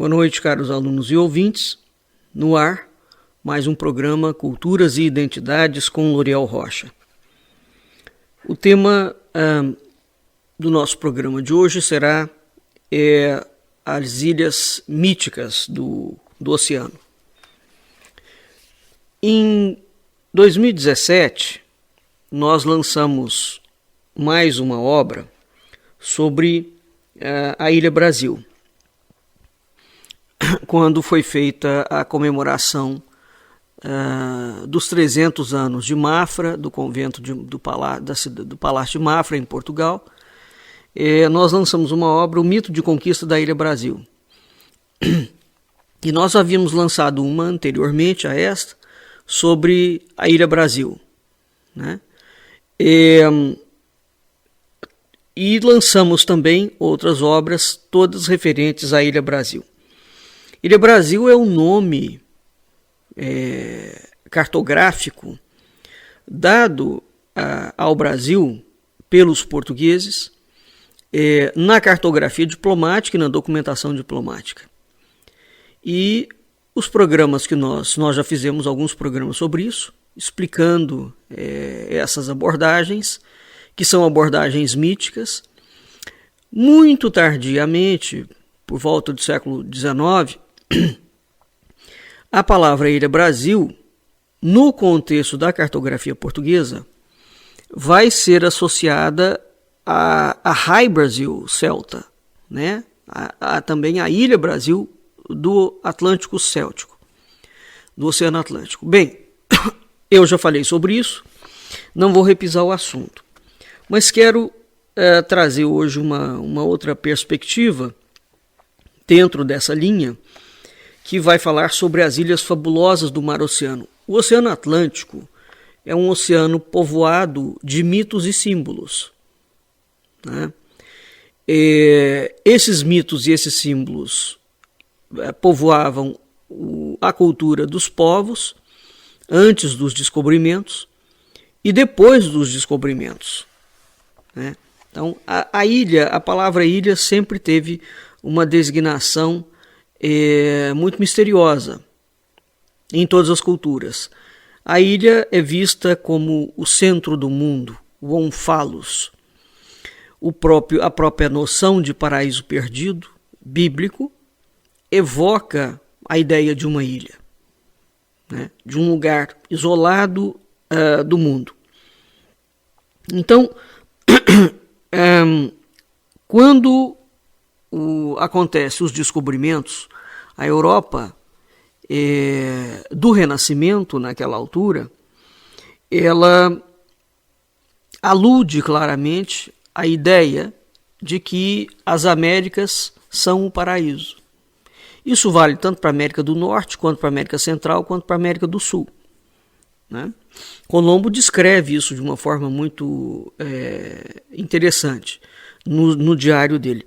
Boa noite, caros alunos e ouvintes. No ar, mais um programa Culturas e Identidades com Loriel Rocha. O tema do nosso programa de hoje será as ilhas míticas do oceano. Em 2017, nós lançamos mais uma obra sobre a Ilha Brasil, quando foi feita a comemoração dos 300 anos de Mafra, do convento do Palácio de Mafra, em Portugal. Nós lançamos uma obra, O Mito de Conquista da Ilha Brasil. E nós havíamos lançado uma anteriormente a esta, sobre a Ilha Brasil, né? E lançamos também outras obras, todas referentes à Ilha Brasil. Ilha Brasil é um nome cartográfico dado ao Brasil pelos portugueses na cartografia diplomática e na documentação diplomática. E os programas que nós já fizemos alguns programas sobre isso, explicando essas abordagens, que são abordagens míticas. Muito tardiamente, por volta do século XIX, a palavra Ilha Brasil, no contexto da cartografia portuguesa, vai ser associada a Rai Brasil celta, né? Também a Ilha Brasil do Atlântico Céltico, do Oceano Atlântico. Bem, eu já falei sobre isso, não vou repisar o assunto, mas quero trazer hoje uma outra perspectiva dentro dessa linha, que vai falar sobre as ilhas fabulosas do Mar Oceano. O Oceano Atlântico é um oceano povoado de mitos e símbolos, né? Esses mitos e esses símbolos povoavam a cultura dos povos antes dos descobrimentos e depois dos descobrimentos, né? Então, a ilha, a palavra ilha sempre teve uma designação muito misteriosa em todas as culturas. A ilha é vista como o centro do mundo, o Onfalos, a própria noção de paraíso perdido, bíblico, evoca a ideia de uma ilha, né? De um lugar isolado do mundo. Então, quando acontecem os descobrimentos, a Europa do Renascimento, naquela altura, ela alude claramente à ideia de que as Américas são o paraíso. Isso vale tanto para a América do Norte, quanto para a América Central, quanto para a América do Sul, né? Colombo descreve isso de uma forma muito interessante no diário dele.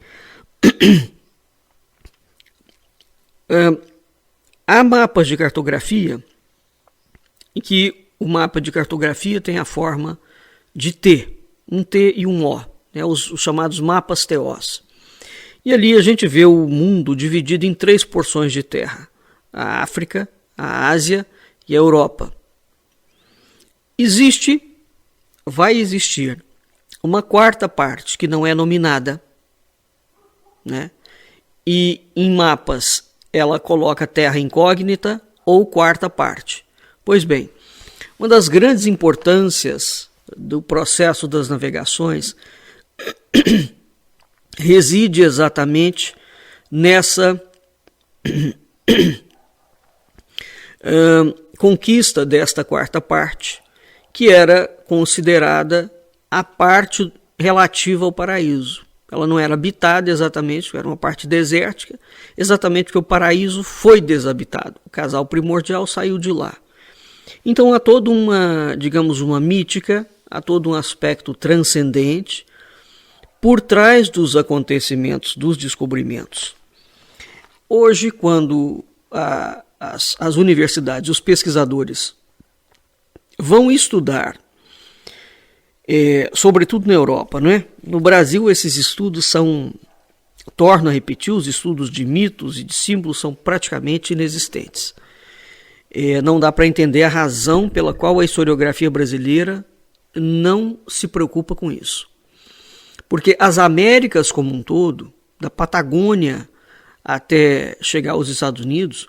Há mapas de cartografia em que o mapa de cartografia tem a forma de T, um T e um O, né, os chamados mapas TOs. E ali a gente vê o mundo dividido em 3 porções de terra: a África, a Ásia e a Europa. Vai existir uma quarta parte que não é nominada, né? E em mapas ela coloca terra incógnita ou quarta parte. Pois bem, uma das grandes importâncias do processo das navegações reside exatamente nessa conquista desta quarta parte, que era considerada a parte relativa ao paraíso. Ela não era habitada exatamente, era uma parte desértica, exatamente porque o paraíso foi desabitado. O casal primordial saiu de lá. Então há toda uma mítica, há todo um aspecto transcendente por trás dos acontecimentos, dos descobrimentos. Hoje, quando as universidades, os pesquisadores vão estudar, sobretudo na Europa, não é? No Brasil, esses estudos são torno a repetir, os estudos de mitos e de símbolos são praticamente inexistentes. Não dá para entender a razão pela qual a historiografia brasileira não se preocupa com isso. Porque as Américas como um todo, da Patagônia até chegar aos Estados Unidos,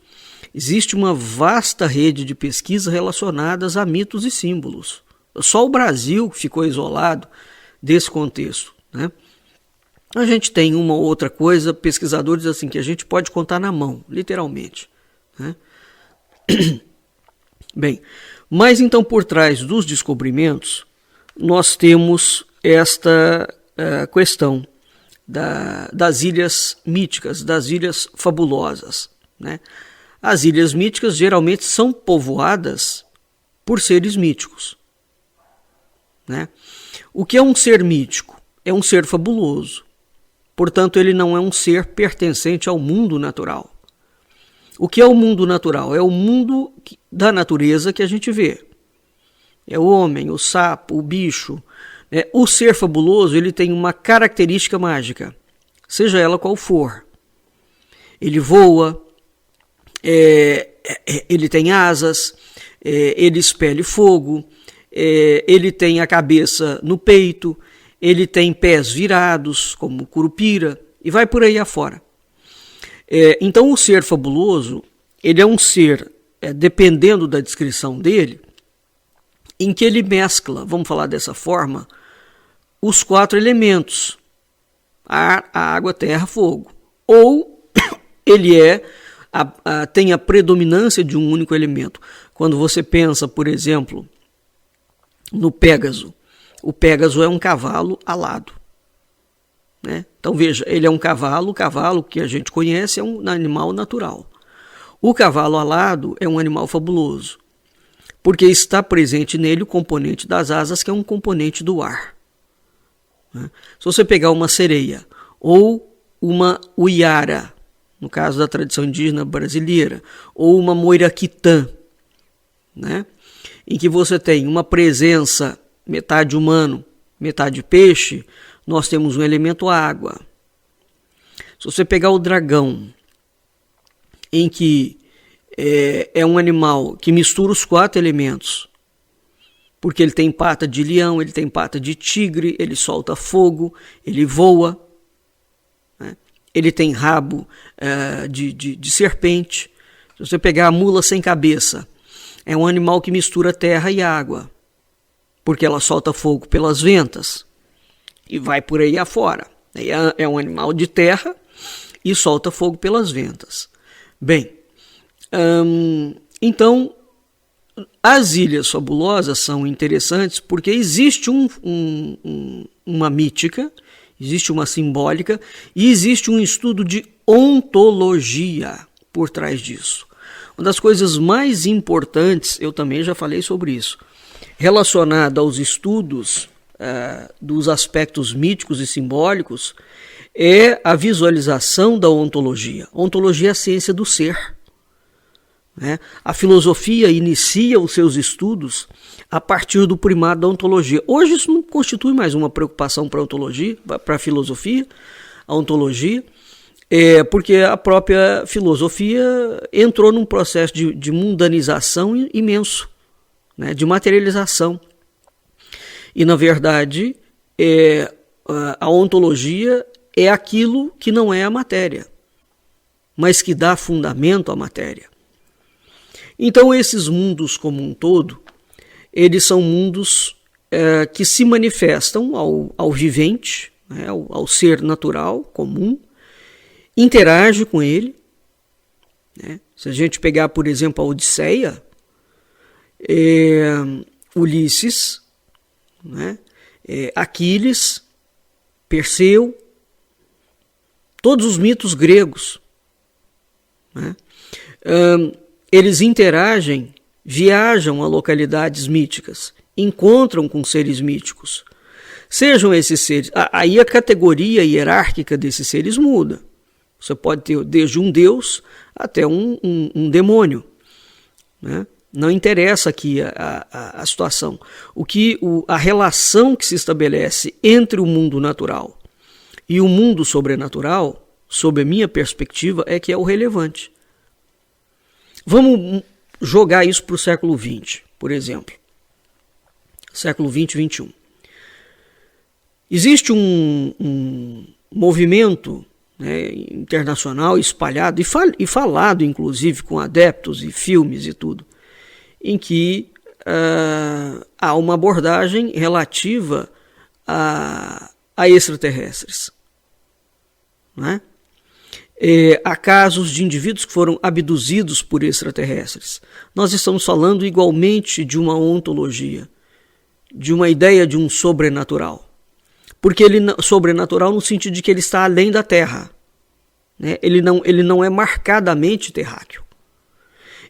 existe uma vasta rede de pesquisa relacionadas a mitos e símbolos. Só o Brasil ficou isolado desse contexto, né? A gente tem uma ou outra coisa, pesquisadores assim, que a gente pode contar na mão, literalmente, né? Bem, mas então por trás dos descobrimentos, nós temos esta questão das ilhas míticas, das ilhas fabulosas, né? As ilhas míticas geralmente são povoadas por seres míticos, né? O que é um ser mítico? É um ser fabuloso. Portanto, ele não é um ser pertencente ao mundo natural. O que é o mundo natural? É o mundo da natureza que a gente vê. É o homem, o sapo, o bicho. O ser fabuloso, ele tem uma característica mágica, seja ela qual for. Ele voa, ele tem asas, ele expele fogo, ele tem a cabeça no peito, ele tem pés virados, como curupira, e vai por aí afora. Então o ser fabuloso, ele é um ser, dependendo da descrição dele, em que ele mescla, vamos falar dessa forma, os 4 elementos, ar, água, terra, fogo. Ou ele tem a predominância de um único elemento. Quando você pensa, por exemplo, no Pégaso, o Pégaso é um cavalo alado, né? Então veja, ele é um cavalo, o cavalo que a gente conhece é um animal natural. O cavalo alado é um animal fabuloso, porque está presente nele o componente das asas, que é um componente do ar, né? Se você pegar uma sereia ou uma uiara, no caso da tradição indígena brasileira, ou uma moiraquitã, né, em que você tem uma presença metade humano, metade peixe, nós temos um elemento água. Se você pegar o dragão, em que é um animal que mistura os 4 elementos, porque ele tem pata de leão, ele tem pata de tigre, ele solta fogo, ele voa, né? Ele tem rabo de serpente. Se você pegar a mula sem cabeça, é um animal que mistura terra e água, porque ela solta fogo pelas ventas e vai por aí afora. É um animal de terra e solta fogo pelas ventas. Bem, então as ilhas fabulosas são interessantes porque existe uma mítica, existe uma simbólica e existe um estudo de ontologia por trás disso. Uma das coisas mais importantes, eu também já falei sobre isso, relacionada aos estudos dos aspectos míticos e simbólicos, é a visualização da ontologia. Ontologia é a ciência do ser, né? A filosofia inicia os seus estudos a partir do primado da ontologia. Hoje isso não constitui mais uma preocupação para a ontologia, para a filosofia, a ontologia, porque a própria filosofia entrou num processo de mundanização imenso, né, de materialização. E, na verdade, a ontologia é aquilo que não é a matéria, mas que dá fundamento à matéria. Então, esses mundos como um todo, eles são mundos que se manifestam ao vivente, né, ao ser natural, comum, interage com ele, né? Se a gente pegar, por exemplo, a Odisseia, Ulisses, né, Aquiles, Perseu, todos os mitos gregos, né, eles interagem, viajam a localidades míticas, encontram com seres míticos. Sejam esses seres, aí a categoria hierárquica desses seres muda. Você pode ter desde um deus até um demônio, né? Não interessa aqui a situação. A relação que se estabelece entre o mundo natural e o mundo sobrenatural sob a minha perspectiva, é que é o relevante. Vamos jogar isso para o século XX, por exemplo. Século XX e XXI. Existe um movimento, né, internacional espalhado e falado, inclusive, com adeptos e filmes e tudo, em que há uma abordagem relativa a extraterrestres. Né? Há casos de indivíduos que foram abduzidos por extraterrestres. Nós estamos falando igualmente de uma ontologia, de uma ideia de um sobrenatural. Porque sobrenatural no sentido de que ele está além da Terra. Né? Ele não é marcadamente terráqueo.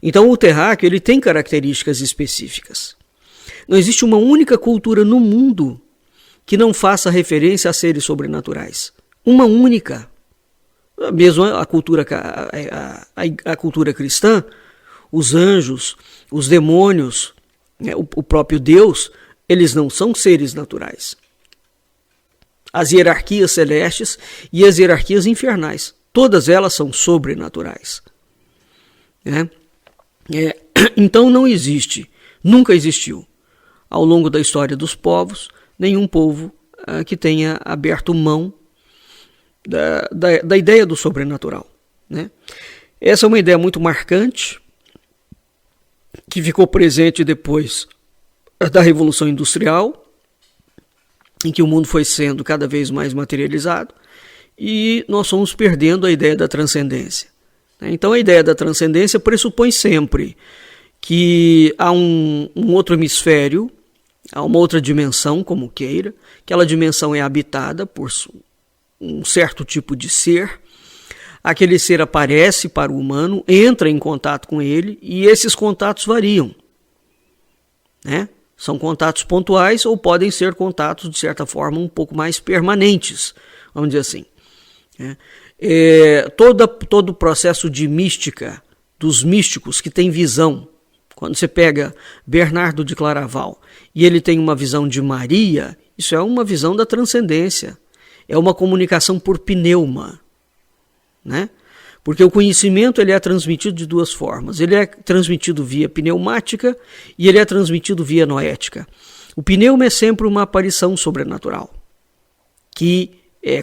Então o terráqueo ele tem características específicas. Não existe uma única cultura no mundo que não faça referência a seres sobrenaturais. Uma única. Mesmo a cultura cristã, os anjos, os demônios, né, o próprio Deus, eles não são seres naturais. As hierarquias celestes e as hierarquias infernais, todas elas são sobrenaturais. Né? Então não existe, nunca existiu, ao longo da história dos povos, nenhum povo que tenha aberto mão da ideia do sobrenatural. Né? Essa é uma ideia muito marcante, que ficou presente depois da Revolução Industrial, em que o mundo foi sendo cada vez mais materializado, e nós fomos perdendo a ideia da transcendência. Então a ideia da transcendência pressupõe sempre que há um outro hemisfério, há uma outra dimensão, como queira, aquela dimensão é habitada por um certo tipo de ser, aquele ser aparece para o humano, entra em contato com ele, e esses contatos variam. Né? São contatos pontuais ou podem ser contatos, de certa forma, um pouco mais permanentes, vamos dizer assim. Todo o processo de mística, dos místicos que têm visão, quando você pega Bernardo de Claraval e ele tem uma visão de Maria, isso é uma visão da transcendência, é uma comunicação por pneuma, né? Porque o conhecimento ele é transmitido de duas formas. Ele é transmitido via pneumática e ele é transmitido via noética. O pneuma é sempre uma aparição sobrenatural que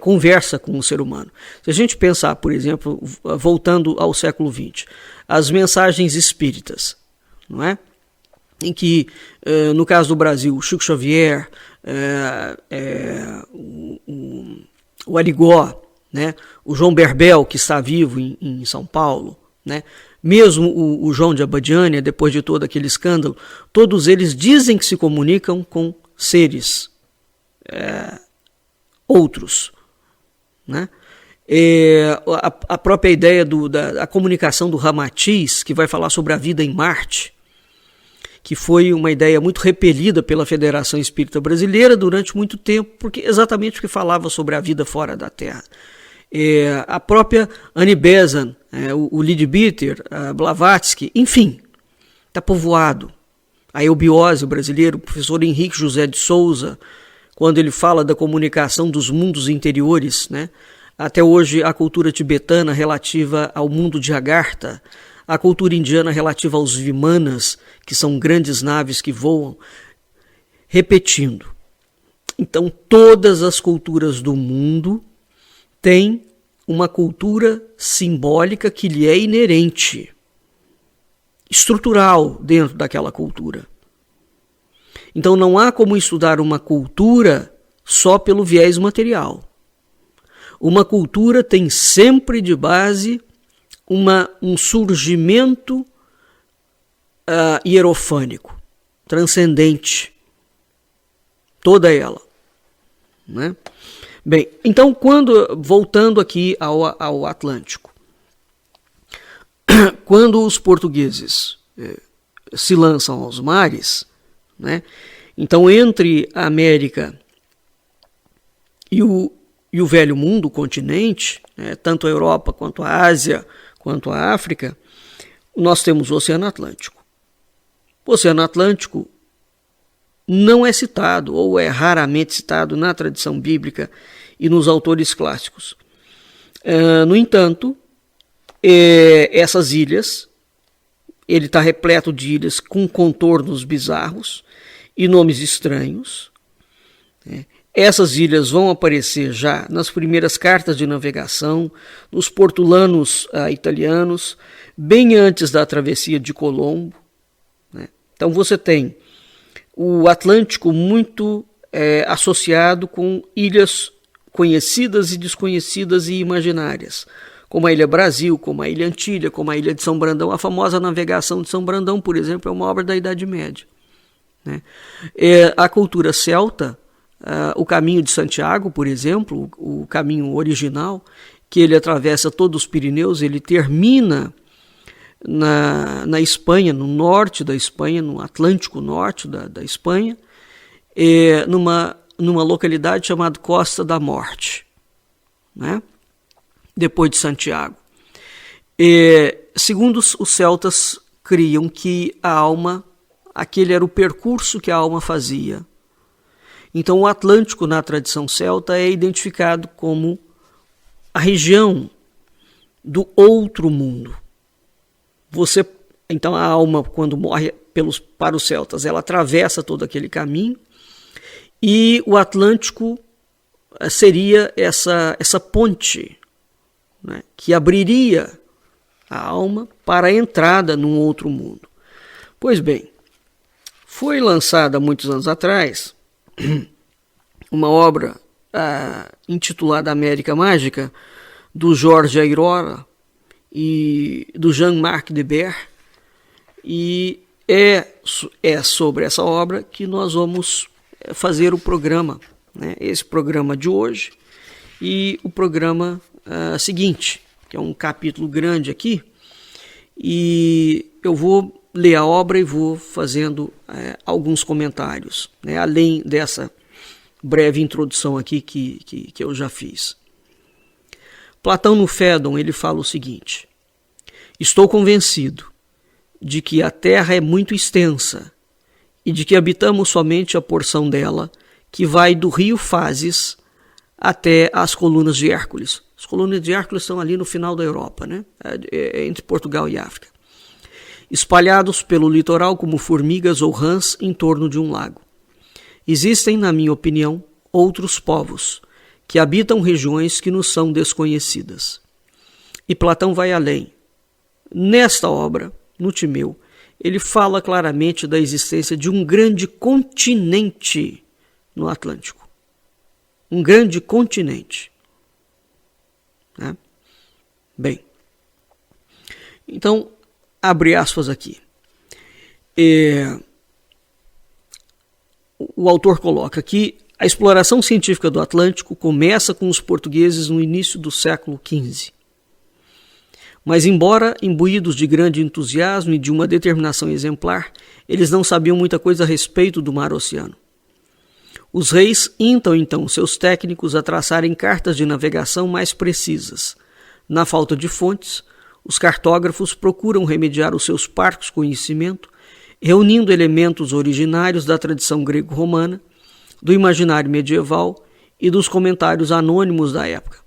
conversa com o ser humano. Se a gente pensar, por exemplo, voltando ao século XX, as mensagens espíritas, não é? Em que, no caso do Brasil, o Chico Xavier, o Arigó, né? O João Berbel, que está vivo em São Paulo, né? Mesmo o João de Abadiânia, depois de todo aquele escândalo, todos eles dizem que se comunicam com seres outros. Né? A própria ideia da comunicação do Ramatiz, que vai falar sobre a vida em Marte, que foi uma ideia muito repelida pela Federação Espírita Brasileira durante muito tempo, exatamente porque falava sobre a vida fora da Terra. A própria Annie Besant, o Leadbeater, Blavatsky, enfim, está povoado. A eubiose brasileira, o professor Henrique José de Souza, quando ele fala da comunicação dos mundos interiores, né? Até hoje a cultura tibetana relativa ao mundo de Agartha, a cultura indiana relativa aos Vimanas, que são grandes naves que voam, repetindo. Então todas as culturas do mundo têm uma cultura simbólica que lhe é inerente, estrutural dentro daquela cultura. Então não há como estudar uma cultura só pelo viés material. Uma cultura tem sempre de base um surgimento hierofânico, transcendente, toda ela. Né? Bem, então voltando aqui ao Atlântico, quando os portugueses se lançam aos mares, né, então entre a América e o velho mundo, o continente, né, tanto a Europa quanto a Ásia, quanto a África, nós temos o Oceano Atlântico. O Oceano Atlântico não é citado, ou é raramente citado na tradição bíblica e nos autores clássicos. No entanto, essas ilhas, ele está repleto de ilhas com contornos bizarros e nomes estranhos. Essas ilhas vão aparecer já nas primeiras cartas de navegação, nos portulanos italianos, bem antes da travessia de Colombo. Então você tem o Atlântico muito associado com ilhas conhecidas e desconhecidas e imaginárias, como a Ilha Brasil, como a Ilha Antilha, como a Ilha de São Brandão. A famosa navegação de São Brandão, por exemplo, é uma obra da Idade Média. A cultura celta, o caminho de Santiago, por exemplo, o caminho original, que ele atravessa todos os Pirineus, ele termina na Espanha, no norte da Espanha, no Atlântico Norte da Espanha, numa localidade chamada Costa da Morte, depois de Santiago. Segundo os celtas, criam que a alma, aquele era o percurso que a alma fazia. Então o Atlântico, na tradição celta, é identificado como a região do outro mundo. Então a alma, quando morre para os celtas, ela atravessa todo aquele caminho, e o Atlântico seria essa ponte, que abriria a alma para a entrada num outro mundo. Pois bem, foi lançada há muitos anos atrás uma obra intitulada América Mágica, do Jorge Ayrora e do Jean-Marc Debert, e é sobre essa obra que nós vamos fazer o programa, esse programa de hoje e o programa seguinte, que é um capítulo grande aqui, e eu vou ler a obra e vou fazendo alguns comentários, além dessa breve introdução aqui que eu já fiz. Platão, no Fédon, ele fala o seguinte: estou convencido de que a Terra é muito extensa e de que habitamos somente a porção dela que vai do rio Fazes até as colunas de Hércules. As colunas de Hércules estão ali no final da Europa, entre Portugal e África. Espalhados pelo litoral como formigas ou rãs em torno de um lago. Existem, na minha opinião, outros povos que habitam regiões que nos são desconhecidas. E Platão vai além. Nesta obra, no Timeu, ele fala claramente da existência de um grande continente no Atlântico. Um grande continente. Bem, então, abre aspas aqui. O autor coloca que a exploração científica do Atlântico começa com os portugueses no início do século XV. Mas, embora imbuídos de grande entusiasmo e de uma determinação exemplar, eles não sabiam muita coisa a respeito do mar-oceano. Os reis intam então seus técnicos a traçarem cartas de navegação mais precisas. Na falta de fontes, os cartógrafos procuram remediar os seus parcos conhecimento, reunindo elementos originários da tradição grego-romana, do imaginário medieval e dos comentários anônimos da época.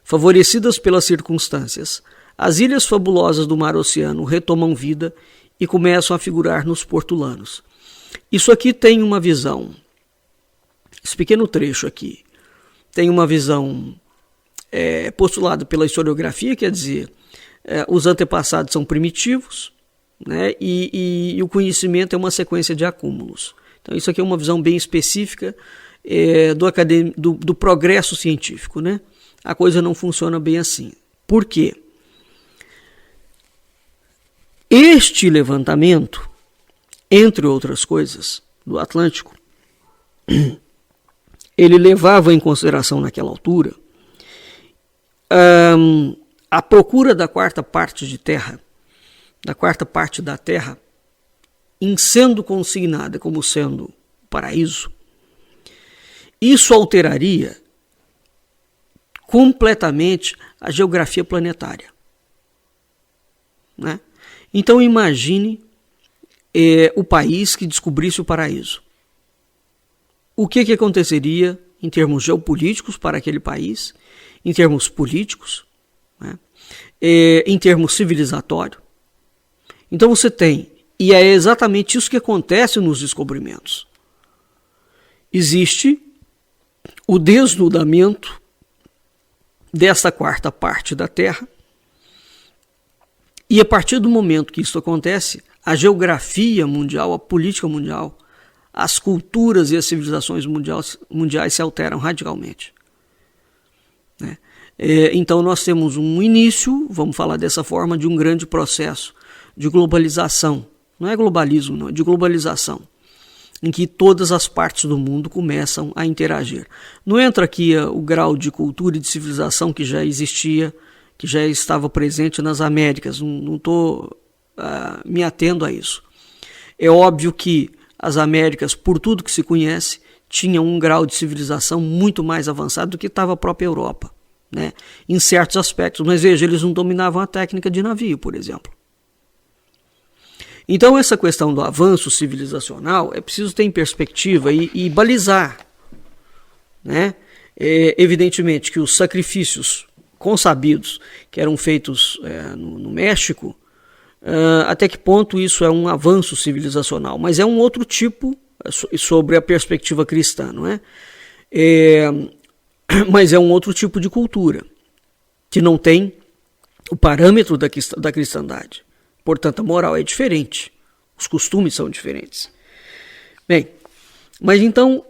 Favorecidas pelas circunstâncias, as ilhas fabulosas do mar-oceano retomam vida e começam a figurar nos portulanos. Isso aqui tem uma visão, esse pequeno trecho aqui, tem uma visão postulada pela historiografia, quer dizer, os antepassados são primitivos, e o conhecimento é uma sequência de acúmulos. Então isso aqui é uma visão bem específica do progresso científico. A coisa não funciona bem assim. Por quê? Este levantamento, entre outras coisas, do Atlântico, ele levava em consideração naquela altura a procura da quarta parte de terra, da quarta parte da terra, em sendo consignada como sendo paraíso. Isso alteraria completamente a geografia planetária. Então imagine o país que descobrisse o paraíso. O que aconteceria em termos geopolíticos para aquele país em termos políticos, né? Em termos civilizatórios. Então você tem, e é exatamente isso que acontece nos descobrimentos. Existe o desnudamento dessa quarta parte da Terra, e a partir do momento que isso acontece, a geografia mundial, a política mundial, as culturas e as civilizações mundiais se alteram radicalmente. Né? Então nós temos um início, vamos falar dessa forma, de um grande processo de globalização. Não é globalismo, não, é de globalização, em que todas as partes do mundo começam a interagir. Não entra aqui o grau de cultura e de civilização que já existia, que já estava presente nas Américas. Não estou me atendo a isso. É óbvio que as Américas, por tudo que se conhece, tinham um grau de civilização muito mais avançado do que estava a própria Europa, né? Em certos aspectos. Mas veja, eles não dominavam a técnica de navio, por exemplo. Então essa questão do avanço civilizacional é preciso ter em perspectiva e balizar, né? Evidentemente que os sacrifícios consabidos que eram feitos no México, até que ponto isso é um avanço civilizacional, mas é um outro tipo sobre a perspectiva cristã, não é? Mas é um outro tipo de cultura que não tem o parâmetro da cristandade. Portanto, a moral é diferente, os costumes são diferentes. Bem, mas então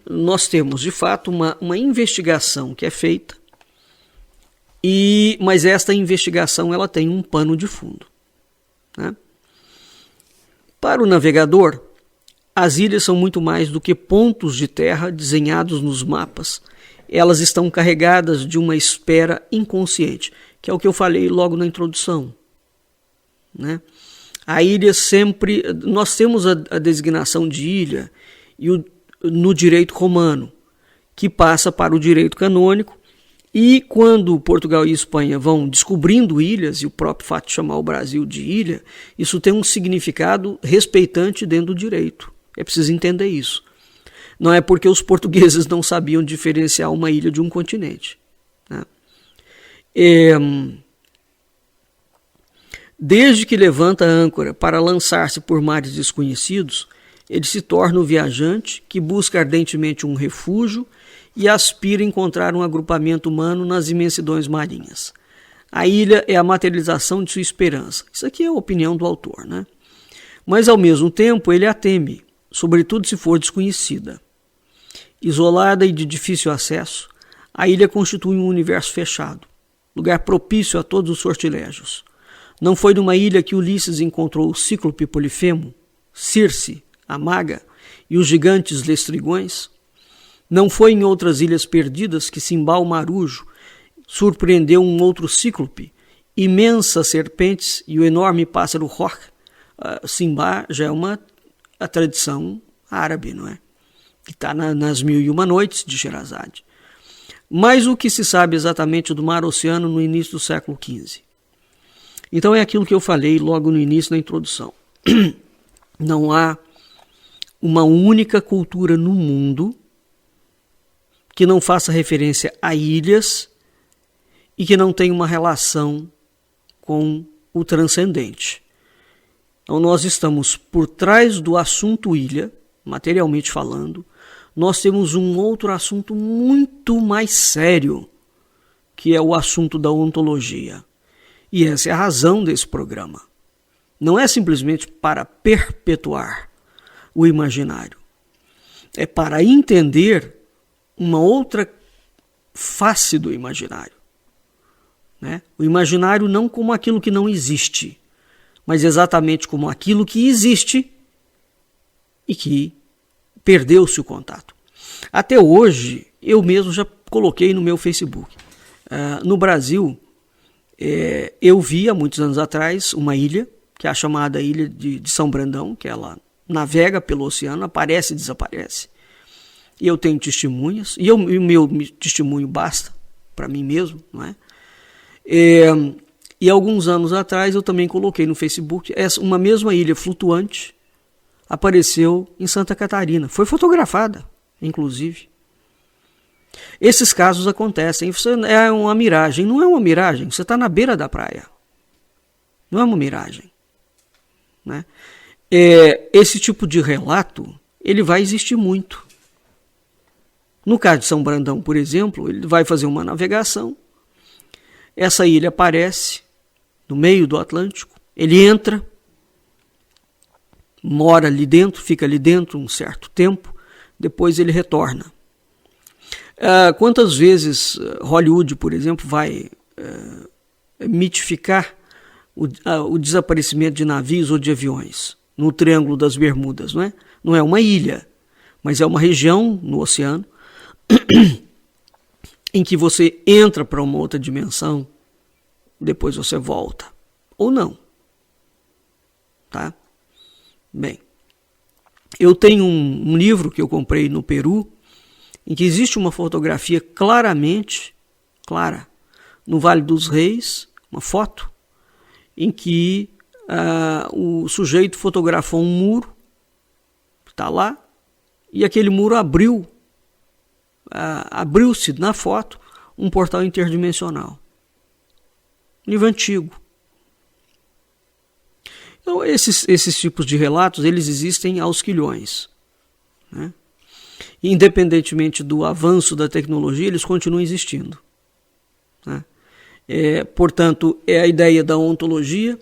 nós temos de fato uma investigação que é feita, mas esta investigação ela tem um pano de fundo, né? Para o navegador, as ilhas são muito mais do que pontos de terra desenhados nos mapas. Elas estão carregadas de uma esfera inconsciente, que é o que eu falei logo na introdução, né? A ilha sempre, nós temos a designação de ilha no direito romano, que passa para o direito canônico, e quando Portugal e Espanha vão descobrindo ilhas, e o próprio fato de chamar o Brasil de ilha, isso tem um significado respeitante dentro do direito. É preciso entender isso. Não é porque os portugueses não sabiam diferenciar uma ilha de um continente, né? Desde que levanta a âncora para lançar-se por mares desconhecidos, ele se torna o viajante que busca ardentemente um refúgio e aspira a encontrar um agrupamento humano nas imensidões marinhas. A ilha é a materialização de sua esperança. Isso aqui é a opinião do autor, né? Mas ao mesmo tempo ele a teme, sobretudo se for desconhecida. Isolada e de difícil acesso, a ilha constitui um universo fechado, lugar propício a todos os sortilégios. Não foi numa ilha que Ulisses encontrou o cíclope Polifemo, Circe, a maga, e os gigantes lestrigões? Não foi em outras ilhas perdidas que Simbá o Marujo surpreendeu um outro cíclope, imensas serpentes e o enorme pássaro Roch? Simbá já é a tradição árabe, não é? Que está nas 1001 Noites de Sherazade. Mas o que se sabe exatamente do mar-oceano no início do século XV? Então é aquilo que eu falei logo no início, na introdução. Não há uma única cultura no mundo que não faça referência a ilhas e que não tenha uma relação com o transcendente. Então nós estamos por trás do assunto ilha, materialmente falando, nós temos um outro assunto muito mais sério, que é o assunto da ontologia. E essa é a razão desse programa. Não é simplesmente para perpetuar o imaginário. É para entender uma outra face do imaginário, né? O imaginário não como aquilo que não existe, mas exatamente como aquilo que existe e que perdeu-se o contato. Até hoje, eu mesmo já coloquei no meu Facebook. No Brasil, eu vi há muitos anos atrás uma ilha, que é a chamada Ilha de São Brandão, que ela navega pelo oceano, aparece e desaparece. E eu tenho testemunhas, e o meu testemunho basta para mim mesmo, não é? E alguns anos atrás eu também coloquei no Facebook, uma mesma ilha flutuante apareceu em Santa Catarina. Foi fotografada, inclusive. Esses casos acontecem. Isso é uma miragem. Não é uma miragem, você está na beira da praia. Não é uma miragem. Né? Esse tipo de relato, ele vai existir muito. No caso de São Brandão, por exemplo, ele vai fazer uma navegação, essa ilha aparece no meio do Atlântico, ele entra, mora ali dentro, fica ali dentro um certo tempo, depois ele retorna. Quantas vezes Hollywood, por exemplo, vai mitificar o desaparecimento de navios ou de aviões no Triângulo das Bermudas, não é? Não é uma ilha, mas é uma região no oceano em que você entra para uma outra dimensão, depois você volta, ou não. Tá? Bem, eu tenho um livro que eu comprei no Peru, em que existe uma fotografia clara, no Vale dos Reis, uma foto, em que o sujeito fotografou um muro, está lá, e aquele muro abriu-se na foto um portal interdimensional. Livro antigo. Então, esses tipos de relatos, eles existem aos quilhões. Né? Independentemente do avanço da tecnologia, eles continuam existindo. Né? Portanto, é a ideia da ontologia,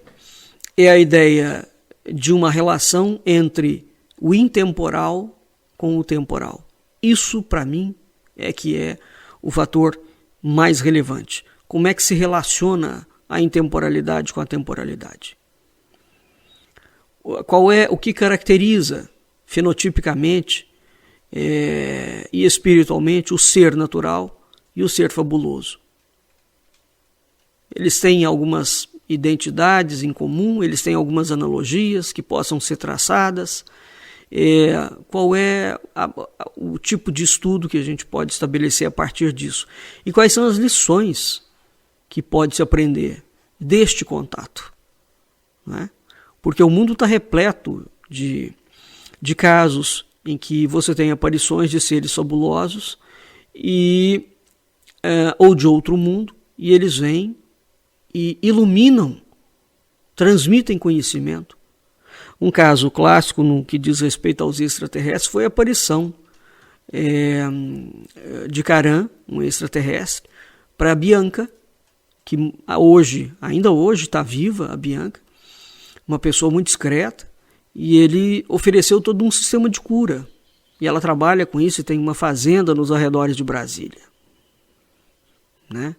é a ideia de uma relação entre o intemporal com o temporal. Isso, para mim, é que é o fator mais relevante. Como é que se relaciona a intemporalidade com a temporalidade? Qual é o que caracteriza fenotipicamente e espiritualmente o ser natural e o ser fabuloso? Eles têm algumas identidades em comum, eles têm algumas analogias que possam ser traçadas. Qual é o tipo de estudo que a gente pode estabelecer a partir disso? E quais são as lições que pode se aprender deste contato? Né? Porque o mundo está repleto de casos em que você tem aparições de seres fabulosos ou de outro mundo, e eles vêm e iluminam, transmitem conhecimento. Um caso clássico no que diz respeito aos extraterrestres foi a aparição de Caran, um extraterrestre, para a Bianca, que ainda hoje está viva, a Bianca, uma pessoa muito discreta, e ele ofereceu todo um sistema de cura. E ela trabalha com isso e tem uma fazenda nos arredores de Brasília. Né?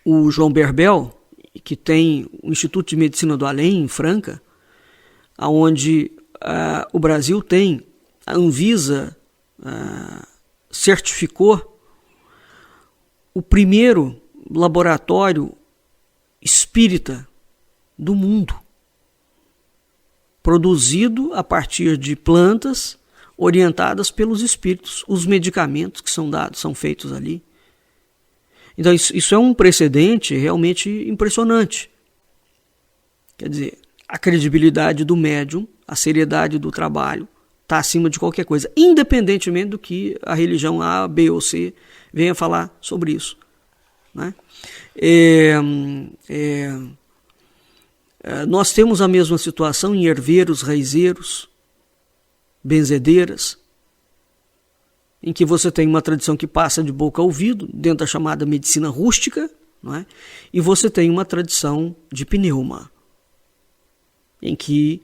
O João Berbel, que tem o Instituto de Medicina do Além, em Franca, onde o Brasil tem, a Anvisa certificou o primeiro laboratório espírita do mundo, produzido a partir de plantas orientadas pelos espíritos. Os medicamentos que são feitos ali. Então isso é um precedente realmente impressionante. Quer dizer, a credibilidade do médium, a seriedade do trabalho está acima de qualquer coisa, independentemente do que a religião A, B ou C venha falar sobre isso. Né? Nós temos a mesma situação em herveiros, raizeiros, benzedeiras, em que você tem uma tradição que passa de boca a ouvido, dentro da chamada medicina rústica, não é? E você tem uma tradição de pneuma, em que,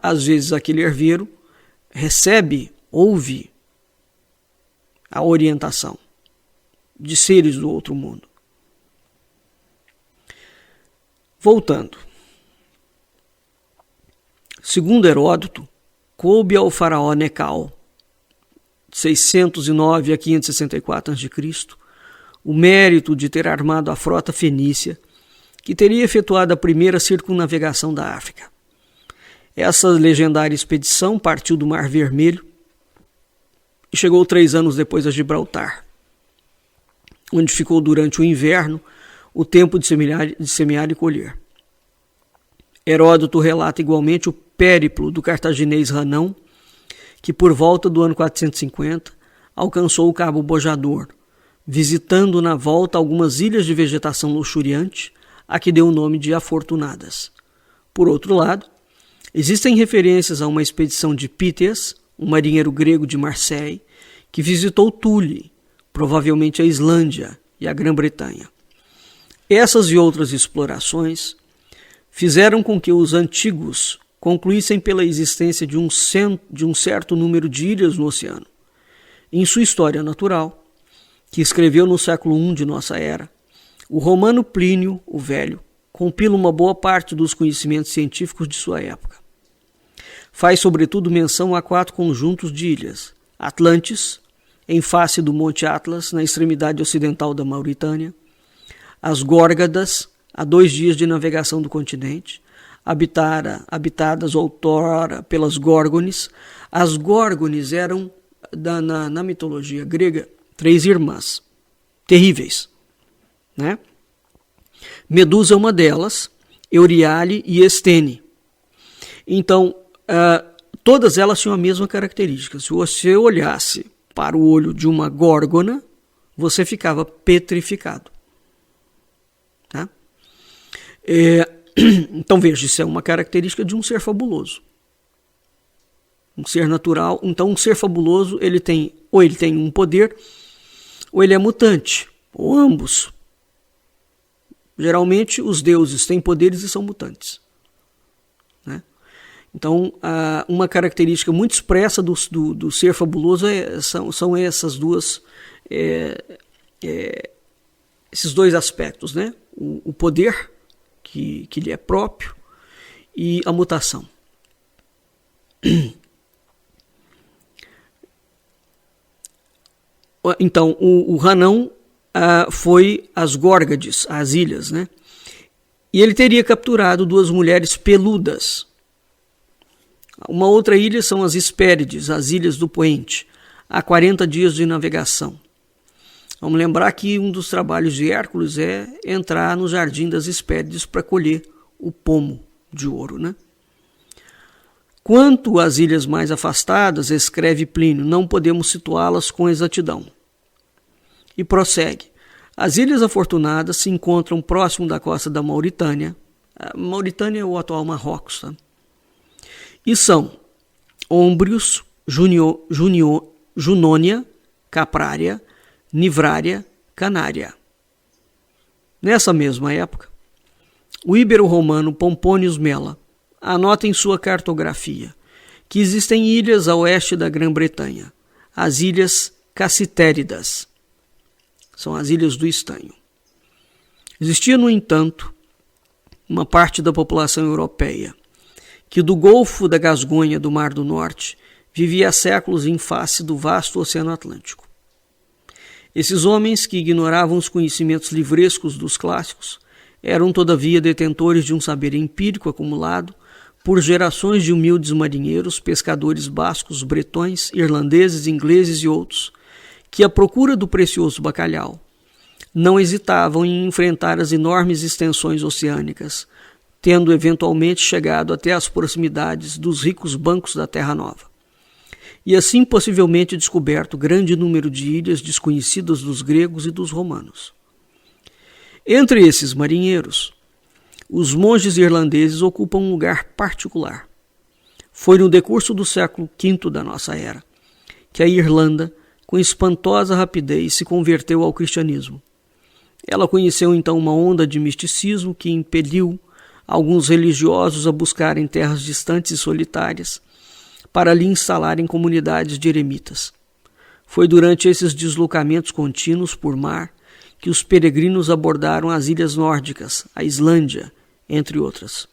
às vezes, aquele herveiro ouve a orientação de seres do outro mundo. Voltando. Segundo Heródoto, coube ao faraó Necal, 609 a 564 a.C., o mérito de ter armado a frota fenícia, que teria efetuado a primeira circunnavegação da África. Essa legendária expedição partiu do Mar Vermelho e chegou 3 anos depois a Gibraltar, onde ficou durante o inverno, o tempo de semear e colher. Heródoto relata igualmente o périplo do cartaginês Ranão, que por volta do ano 450 alcançou o Cabo Bojador, visitando na volta algumas ilhas de vegetação luxuriante, a que deu o nome de Afortunadas. Por outro lado, existem referências a uma expedição de Píteas, um marinheiro grego de Marseille, que visitou Thule, provavelmente a Islândia e a Grã-Bretanha. Essas e outras explorações fizeram com que os antigos concluíssem pela existência de um certo número de ilhas no oceano. Em sua História Natural, que escreveu no século I de nossa era, o romano Plínio o Velho compila uma boa parte dos conhecimentos científicos de sua época. Faz, sobretudo, menção a 4 conjuntos de ilhas: Atlantis, em face do Monte Atlas, na extremidade ocidental da Mauritânia; as Górgadas, a 2 dias de navegação do continente, habitadas outrora pelas Górgones. As Górgones eram, na mitologia grega, 3 irmãs terríveis, né? Medusa é uma delas, Euríale e Estene. Então, todas elas tinham a mesma característica. Se você olhasse para o olho de uma górgona, você ficava petrificado. Tá? Então, veja, isso é uma característica de um ser fabuloso. Um ser natural. Então, um ser fabuloso, ele tem um poder, ou ele é mutante, ou ambos. Geralmente, os deuses têm poderes e são mutantes. Né? Então, uma característica muito expressa do ser fabuloso são essas duas, esses 2 aspectos, né? O poder, que lhe é próprio, e a mutação. Então, o Ranão foi às Górgades, às ilhas, né? E ele teria capturado 2 mulheres peludas. Uma outra ilha são as Hespérides, as ilhas do Poente, há 40 dias de navegação. Vamos lembrar que um dos trabalhos de Hércules é entrar no jardim das Hespérides para colher o pomo de ouro, né? Quanto às ilhas mais afastadas, escreve Plínio, não podemos situá-las com exatidão. E prossegue. As Ilhas Afortunadas se encontram próximo da costa da Mauritânia. A Mauritânia é o atual Marrocos, tá? E são Ómbrios, Junônia, Caprária, Nivrária, Canária. Nessa mesma época, o íbero-romano Pompônios Mela anota em sua cartografia que existem ilhas a oeste da Grã-Bretanha, as Ilhas Cassitéridas. São as Ilhas do Estanho. Existia, no entanto, uma parte da população europeia que do Golfo da Gasgonha do Mar do Norte vivia há séculos em face do vasto Oceano Atlântico. Esses homens, que ignoravam os conhecimentos livrescos dos clássicos, eram, todavia, detentores de um saber empírico acumulado por gerações de humildes marinheiros, pescadores bascos, bretões, irlandeses, ingleses e outros, que, à procura do precioso bacalhau, não hesitavam em enfrentar as enormes extensões oceânicas, tendo eventualmente chegado até as proximidades dos ricos bancos da Terra Nova, e assim possivelmente descoberto grande número de ilhas desconhecidas dos gregos e dos romanos. Entre esses marinheiros, os monges irlandeses ocupam um lugar particular. Foi no decurso do século V da nossa era que a Irlanda, com espantosa rapidez, se converteu ao cristianismo. Ela conheceu então uma onda de misticismo que impeliu alguns religiosos a buscarem terras distantes e solitárias para ali instalarem comunidades de eremitas. Foi durante esses deslocamentos contínuos por mar que os peregrinos abordaram as ilhas nórdicas, a Islândia, entre outras.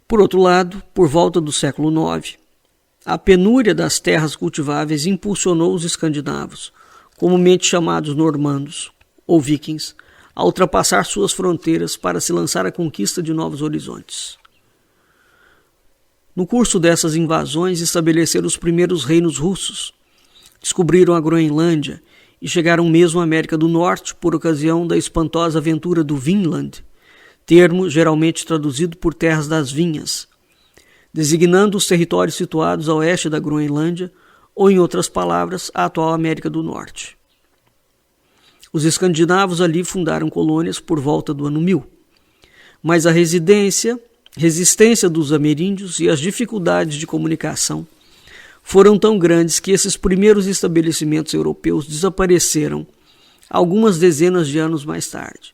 Por outro lado, por volta do século IX, a penúria das terras cultiváveis impulsionou os escandinavos, comumente chamados normandos ou vikings, a ultrapassar suas fronteiras para se lançar à conquista de novos horizontes. No curso dessas invasões, estabeleceram os primeiros reinos russos, descobriram a Groenlândia e chegaram mesmo à América do Norte por ocasião da espantosa aventura do Vinland, termo geralmente traduzido por terras das vinhas. designando os territórios situados a oeste da Groenlândia, ou, em outras palavras, a atual América do Norte. Os escandinavos ali fundaram colônias por volta do ano 1000, mas a resistência dos ameríndios e as dificuldades de comunicação foram tão grandes que esses primeiros estabelecimentos europeus desapareceram algumas dezenas de anos mais tarde.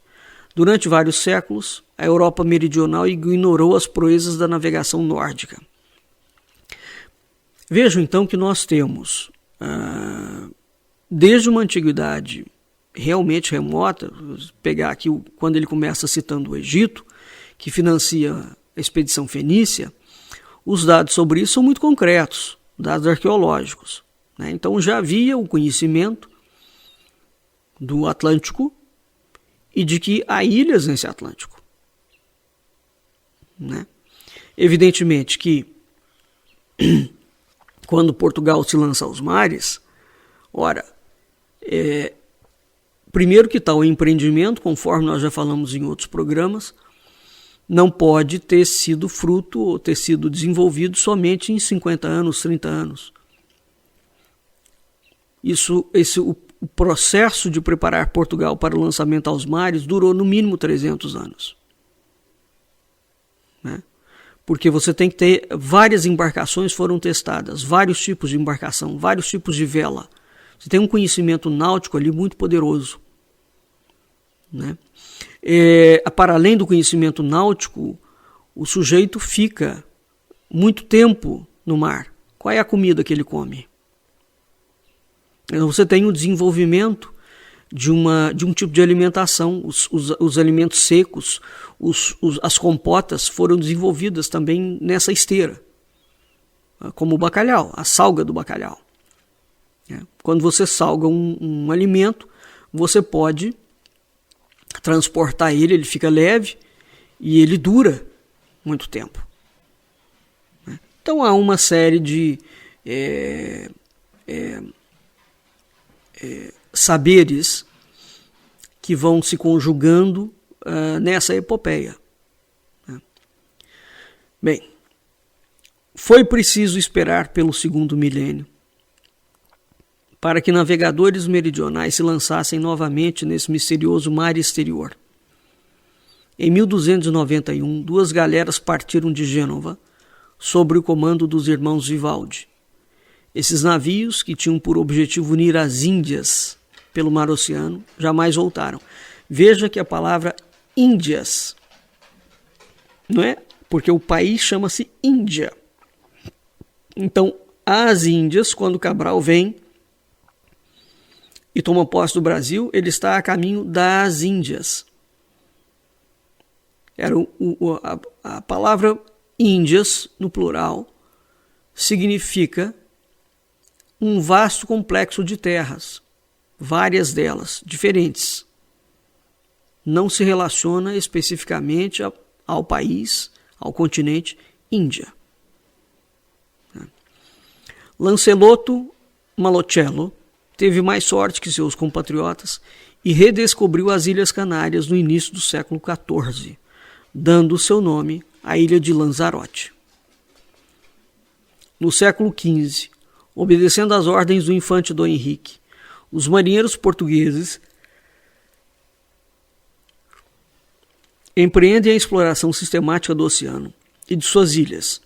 Durante vários séculos, a Europa meridional ignorou as proezas da navegação nórdica. Vejam então que nós temos, desde uma antiguidade realmente remota, pegar aqui quando ele começa citando o Egito, que financia a expedição fenícia, os dados sobre isso são muito concretos, dados arqueológicos, né? Então já havia o conhecimento do Atlântico e de que há ilhas nesse Atlântico, né? Evidentemente que quando Portugal se lança aos mares, primeiro que tal empreendimento, conforme nós já falamos em outros programas, não pode ter sido fruto ou ter sido desenvolvido somente em 50 anos, 30 anos. O processo de preparar Portugal para o lançamento aos mares durou no mínimo 300 anos. Né? Porque você tem que ter, várias embarcações foram testadas, vários tipos de embarcação, vários tipos de vela. Você tem um conhecimento náutico ali muito poderoso. Né? Para além do conhecimento náutico, o sujeito fica muito tempo no mar. Qual é a comida que ele come? Você tem o desenvolvimento de um tipo de alimentação. Os alimentos secos, as compotas foram desenvolvidas também nessa esteira, como o bacalhau, a salga do bacalhau. Quando você salga um alimento, você pode transportar ele fica leve e ele dura muito tempo. Então há uma série de saberes que vão se conjugando nessa epopeia. Bem, foi preciso esperar pelo segundo milênio para que navegadores meridionais se lançassem novamente nesse misterioso mar exterior. Em 1291, 2 galeras partiram de Gênova sob o comando dos irmãos Vivaldi. Esses navios, que tinham por objetivo unir as Índias pelo mar Oceano, jamais voltaram. Veja que a palavra Índias, não é? Porque o país chama-se Índia. Então, as Índias, quando Cabral vem e toma posse do Brasil, ele está a caminho das Índias. A palavra Índias, no plural, significa um vasto complexo de terras, várias delas diferentes. Não se relaciona especificamente ao país, ao continente Índia. Lancelotto Malocello teve mais sorte que seus compatriotas e redescobriu as Ilhas Canárias no início do século XIV, dando seu nome à ilha de Lanzarote. No século XV, obedecendo às ordens do infante Dom Henrique, os marinheiros portugueses empreendem a exploração sistemática do oceano e de suas ilhas.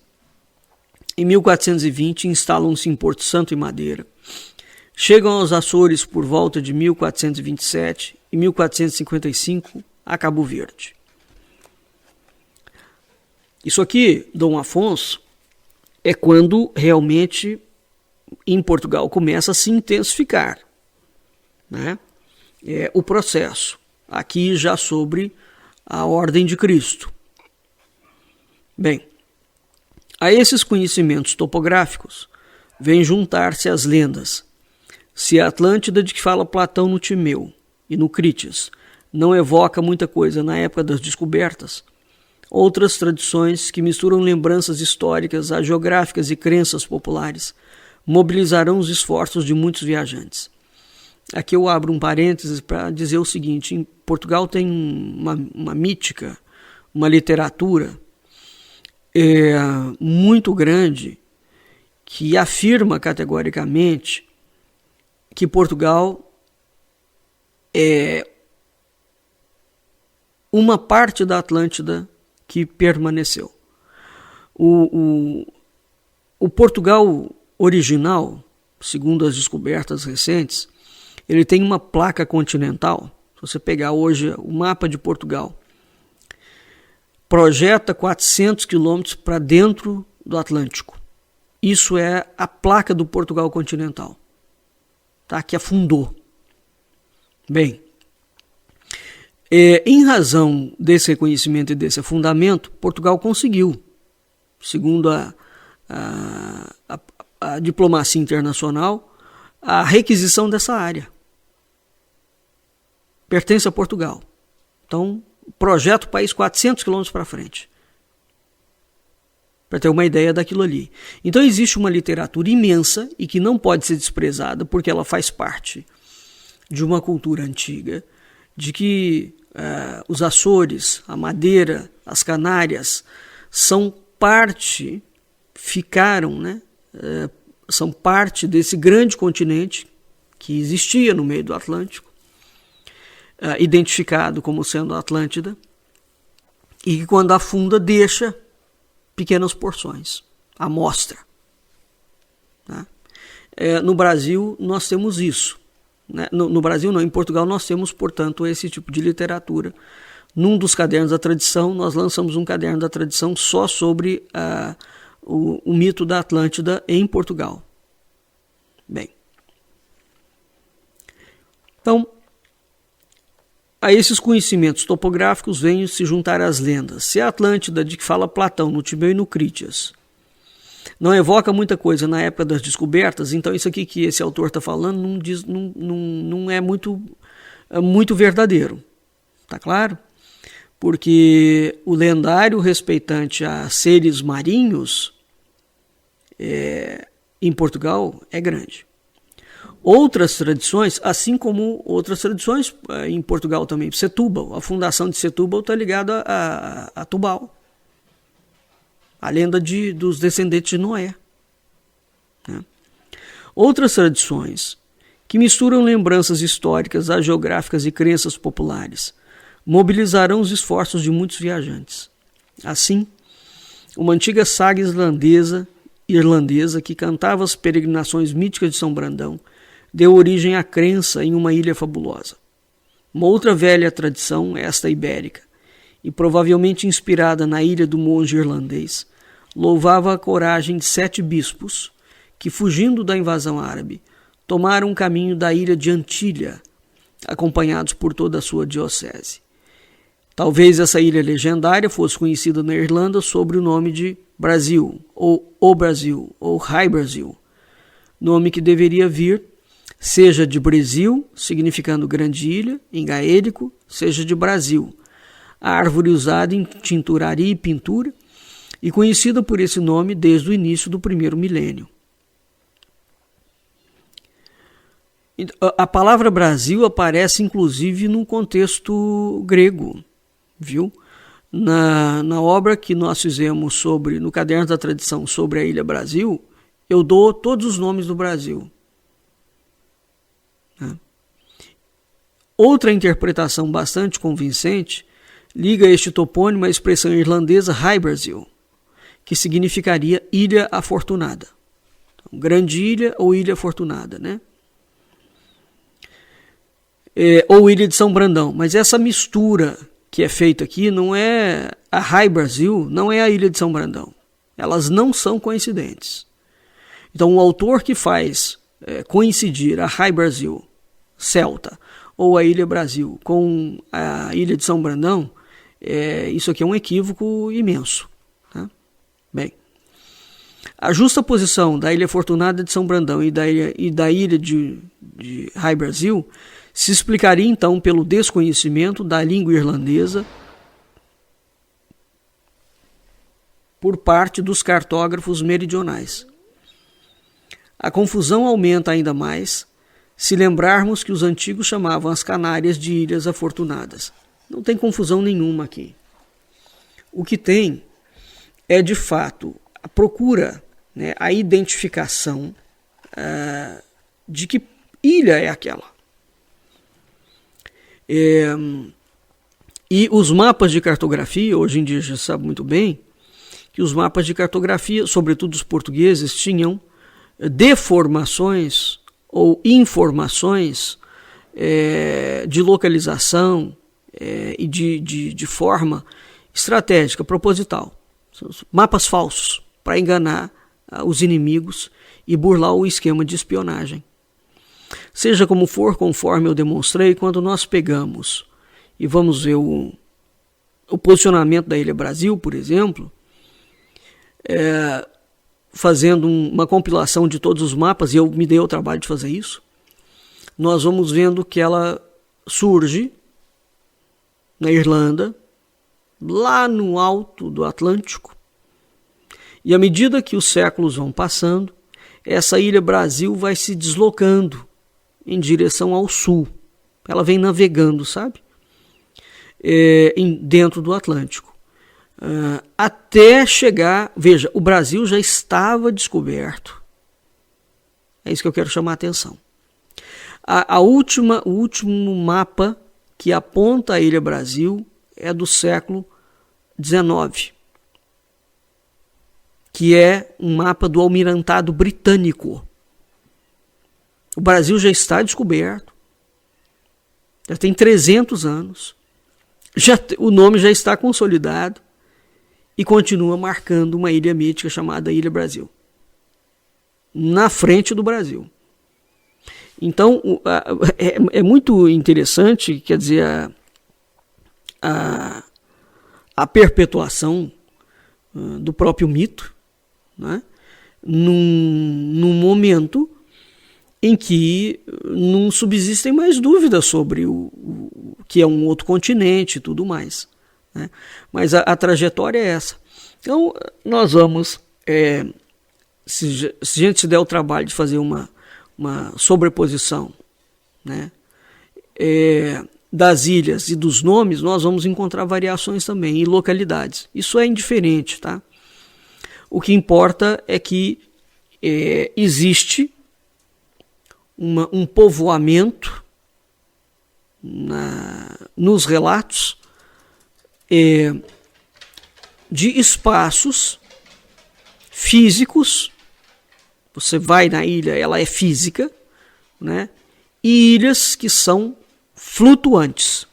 Em 1420, instalam-se em Porto Santo e Madeira. Chegam aos Açores por volta de 1427 e 1455 a Cabo Verde. Isso aqui, Dom Afonso, é quando realmente em Portugal começa a se intensificar, né? O processo, aqui já sobre a ordem de Cristo. Bem, a esses conhecimentos topográficos vem juntar-se as lendas. Se a Atlântida de que fala Platão no Timeu e no Críties não evoca muita coisa na época das descobertas, outras tradições que misturam lembranças históricas a geográficas e crenças populares mobilizarão os esforços de muitos viajantes. Aqui eu abro um parênteses para dizer o seguinte: em Portugal tem uma mítica, uma literatura muito grande que afirma categoricamente que Portugal é uma parte da Atlântida que permaneceu. O Portugal original, segundo as descobertas recentes, ele tem uma placa continental. Se você pegar hoje o mapa de Portugal, projeta 400 quilômetros para dentro do Atlântico. Isso é a placa do Portugal continental, tá? Que afundou. Bem, em razão desse reconhecimento e desse afundamento, Portugal conseguiu, segundo a diplomacia internacional, a requisição dessa área. Pertence a Portugal. Então, projeta o país 400 quilômetros para frente, para ter uma ideia daquilo ali. Então existe uma literatura imensa e que não pode ser desprezada porque ela faz parte de uma cultura antiga, de que os Açores, a Madeira, as Canárias são parte, ficaram, né? São parte desse grande continente que existia no meio do Atlântico, identificado como sendo a Atlântida, e que quando afunda deixa pequenas porções, amostra. Tá? No Brasil nós temos isso. Né? No Brasil não, em Portugal nós temos, portanto, esse tipo de literatura. Num dos cadernos da tradição, nós lançamos um caderno da tradição só sobre o mito da Atlântida em Portugal. Bem, então, a esses conhecimentos topográficos vêm se juntar as lendas. Se a Atlântida de que fala Platão no Timeu e no Crítias não evoca muita coisa na época das descobertas, então isso aqui que esse autor está falando não é muito verdadeiro. Tá claro? Porque o lendário respeitante a seres marinhos em Portugal é grande. Outras tradições, assim como outras tradições em Portugal também, Setúbal, a fundação de Setúbal está ligada a Tubal, a lenda dos descendentes de Noé. Né? Outras tradições que misturam lembranças históricas, geográficas e crenças populares mobilizarão os esforços de muitos viajantes. Assim, uma antiga saga irlandesa que cantava as peregrinações míticas de São Brandão deu origem à crença em uma ilha fabulosa. Uma outra velha tradição, esta ibérica, e provavelmente inspirada na ilha do monge irlandês, louvava a coragem de 7 bispos que, fugindo da invasão árabe, tomaram o caminho da ilha de Antilha, acompanhados por toda a sua diocese. Talvez essa ilha legendária fosse conhecida na Irlanda sob o nome de Brasil, ou O Brasil, ou High Brasil, nome que deveria vir seja de Brasil, significando grande ilha, em gaélico, seja de Brasil, a árvore usada em tinturaria e pintura, e conhecida por esse nome desde o início do primeiro milênio. A palavra Brasil aparece inclusive no contexto grego, viu? Na obra que nós fizemos no Caderno da Tradição sobre a Ilha Brasil, eu dou todos os nomes do Brasil. Outra interpretação bastante convincente liga este topônimo à expressão irlandesa High Brasil, que significaria Ilha Afortunada. Então, grande ilha ou Ilha Afortunada, né? Ou Ilha de São Brandão. Mas essa mistura que é feita aqui não é a High Brasil, não é a Ilha de São Brandão. Elas não são coincidentes. Então o autor que faz coincidir a High Brasil, Celta, ou a Ilha Brasil com a Ilha de São Brandão, isso aqui é um equívoco imenso. Tá? Bem, a justa posição da Ilha Afortunada de São Brandão e da ilha de High Brasil se explicaria então pelo desconhecimento da língua irlandesa por parte dos cartógrafos meridionais. A confusão aumenta ainda mais se lembrarmos que os antigos chamavam as Canárias de Ilhas Afortunadas. Não tem confusão nenhuma aqui. O que tem é de fato a procura, né, a identificação de que ilha é aquela. E os mapas de cartografia, hoje em dia já sabe muito bem, que os mapas de cartografia, sobretudo os portugueses, tinham deformações ou informações de localização e de forma estratégica, proposital. Mapas falsos para enganar os inimigos e burlar o esquema de espionagem. Seja como for, conforme eu demonstrei, quando nós pegamos e vamos ver o posicionamento da Ilha Brasil, por exemplo, fazendo uma compilação de todos os mapas, e eu me dei o trabalho de fazer isso, nós vamos vendo que ela surge na Irlanda, lá no alto do Atlântico, e à medida que os séculos vão passando, essa Ilha Brasil vai se deslocando em direção ao sul. Ela vem navegando, sabe? Dentro do Atlântico. Até chegar... Veja, o Brasil já estava descoberto. É isso que eu quero chamar a atenção. O último mapa que aponta a Ilha Brasil é do século XIX, que é um mapa do Almirantado Britânico. O Brasil já está descoberto, já tem 300 anos, o nome já está consolidado e continua marcando uma ilha mítica chamada Ilha Brasil, na frente do Brasil. Então, é muito interessante, quer dizer, a perpetuação do próprio mito, né? num momento em que não subsistem mais dúvidas sobre o que é um outro continente e tudo mais, né? Mas a trajetória é essa. Então, nós vamos, se a gente se der o trabalho de fazer uma sobreposição, né, das ilhas e dos nomes, nós vamos encontrar variações também em localidades. Isso é indiferente, tá? O que importa é que existe um povoamento nos relatos de espaços físicos. Você vai na ilha, ela é física, né? E ilhas que são flutuantes.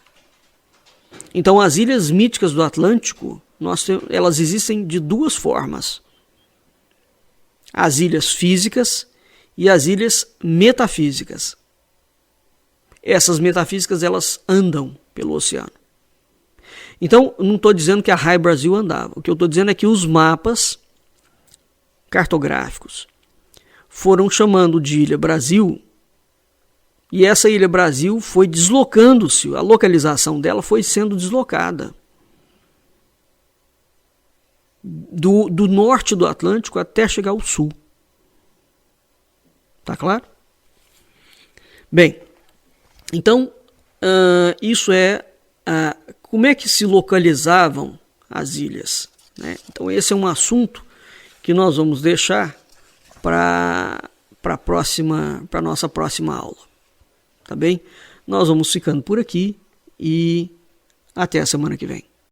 Então, as ilhas míticas do Atlântico, elas existem de duas formas: as ilhas físicas e as ilhas metafísicas. Essas metafísicas, elas andam pelo oceano. Então, não estou dizendo que a Rai Brasil andava. O que eu estou dizendo é que os mapas cartográficos foram chamando de Ilha Brasil, e essa Ilha Brasil foi deslocando-se, a localização dela foi sendo deslocada do norte do Atlântico até chegar ao sul. Tá claro? Bem, então, isso como é que se localizavam as ilhas, né? Então, esse é um assunto que nós vamos deixar para a nossa próxima aula. Tá bem? Nós vamos ficando por aqui e até a semana que vem.